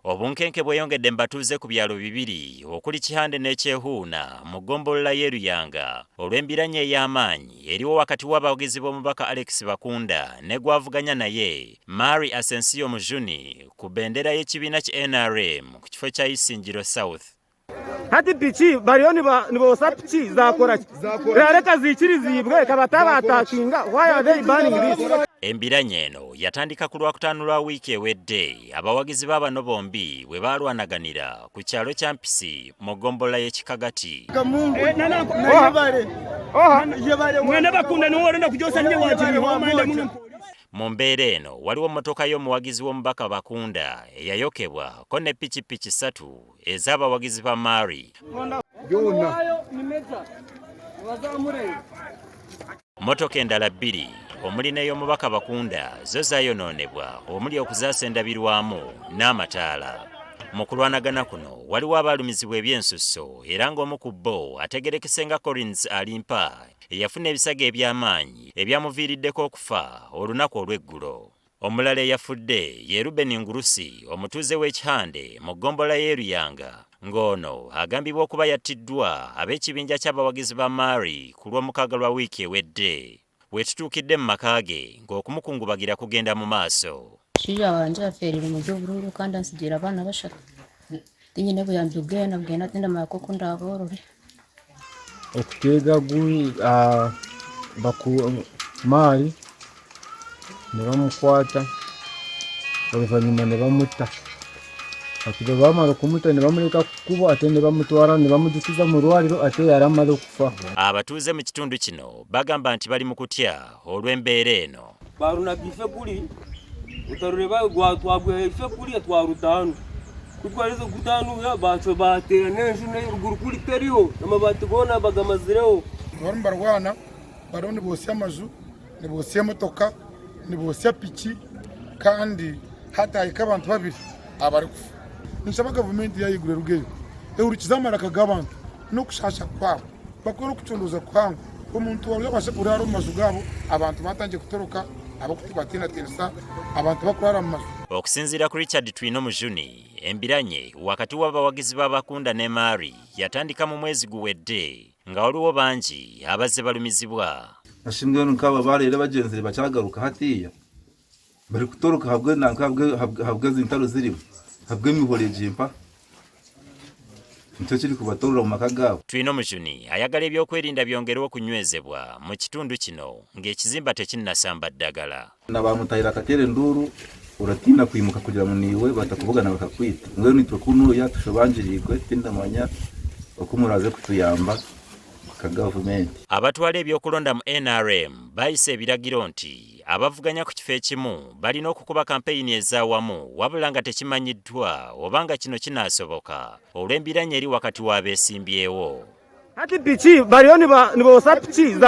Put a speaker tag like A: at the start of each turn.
A: Obunkenke bweyongedde mbatuuze ku byalo bibiri okuli Kihande n'Ekyehuuna mu ggombolola y'Eruyanga olw'embiranye ey'amaanyi eriwo wakati w'abawagizi b'omubaka Alex Bakunda ne gwavuganya naye Mary Asensio Mujuni ku bendera y'ekibiina ki NRM ku kifo kya Isingiro South.
B: Hati piki bariyo nibosa piki zakora reka zikirizibwe kabatabatakinga why are they banning this?
A: Embiranye eno yatandika ku Lwakutaano lwa wiiki ewedde abawagizi b'abano bombi bwe baalwanaganira ku kyalo kya Mpisi mu ggombolola y'Ekikagati. Mu mbeera eno waliwo mmotoka y'omuwagizi w'omubaka Bakunda eyayokebwa ko ne pikipiki 3 ez'abawagizi ba Mary. Mmotoka endala 2 omuli n'ey'omubaka Bakunda zo zaayonoonebwa omuli okuzaasa endabirwamu n'amataala. Mu kulwanagana kuno waliwo abaalumizibwa ebyensusso era ng'omu ku bo ategerekese nga Collins Alimpa eyafuna ebisago eby'amaanyi ebyamuviiriddeko okufa olunaku olw'eggulo. Omulala eyafudde ye Ruben Ngurusi omutuuze w'Ekihande mu ggombolola y'Eruyanga ng'ono agambibwa okuba yattiddwa ab'ekibinja ky'abawagizi ba Mary ku lw'omukaaga lwa wiiki ewedde. Wetutuukidde mu maka ge ng'okumukungubagira kugenda mu maaso.
C: Shija wanje aferire mu by'obururu kandi ansigira abaana bashatu tinyine buyambi bwena bwena tenda makoko ndaborore
D: okutega baku Mary ne bamukwata oluvanyuma ne bamuta ati bamara kumuta ne bamuleka kukuba ate ne bamutwara ne bamudusiza mu lwaliro ate yaramala okufa.
A: Abatuuze mu kitundu kino bagamba nti bali mu kutya olw'embeera eno.
E: Baruna bife kuli utarureba gwatwagwe ife kuli twarutanu kutwarizo gutanu ya bacho batera nenju ne ruguru kuli teriho namabati gona bagamazireho
F: barwana baroni bose amazu ne bose motoka ne bose piki kandi hata ikabantu babiri abari kufa. Nsaba gavumenti yayigure rugeyo eurikizamara kagabantu no kushasha kwabo bakora kucunduza kwangu umuntu wari yabashe kurara mu mazu gabo abantu batangiye kutoroka abakubatina tensa abantu bakurara mu mazu.
A: Okusinziira ku Richard Twino Mujuni, embiranye wakati w'abawagizi b'Abakunda ne Mary yatandika mu mwezi guwedde nga waliwo bangi abazze balumizibwa.
G: Ashimwe nk'aba barere bagenzere bacyagaruka hatiya bari kutoroka habwe zintaro zirimu habwe mihore jimpa ntokiri kubatorora mu maka gabo.
A: Twino Mujuni ayagala ebyokwerinda byongerwa okunywezebwa mu kitundu kino ng'ekizimba tekinnasamba ddagala.
G: Nabamutayira katere nduru uratina kwimuka kugira ngo niwe batakuvugana bakakwita ngwe nitwe kuno yatushobanjirirwe tindamanya okumuraze kutuyamba ka government.
A: Abatwala ebyokulonda mu NRM bayise ebiragiro nti abavuganya ku kifo ekimu balina okukuba kampeyini ezaawamu wabula nga tekimanyiddwa obanga kino kinaasoboka olw'embiranye eri wakati w'abeesimbyewo.
B: Hati piki bariyo nibosa piki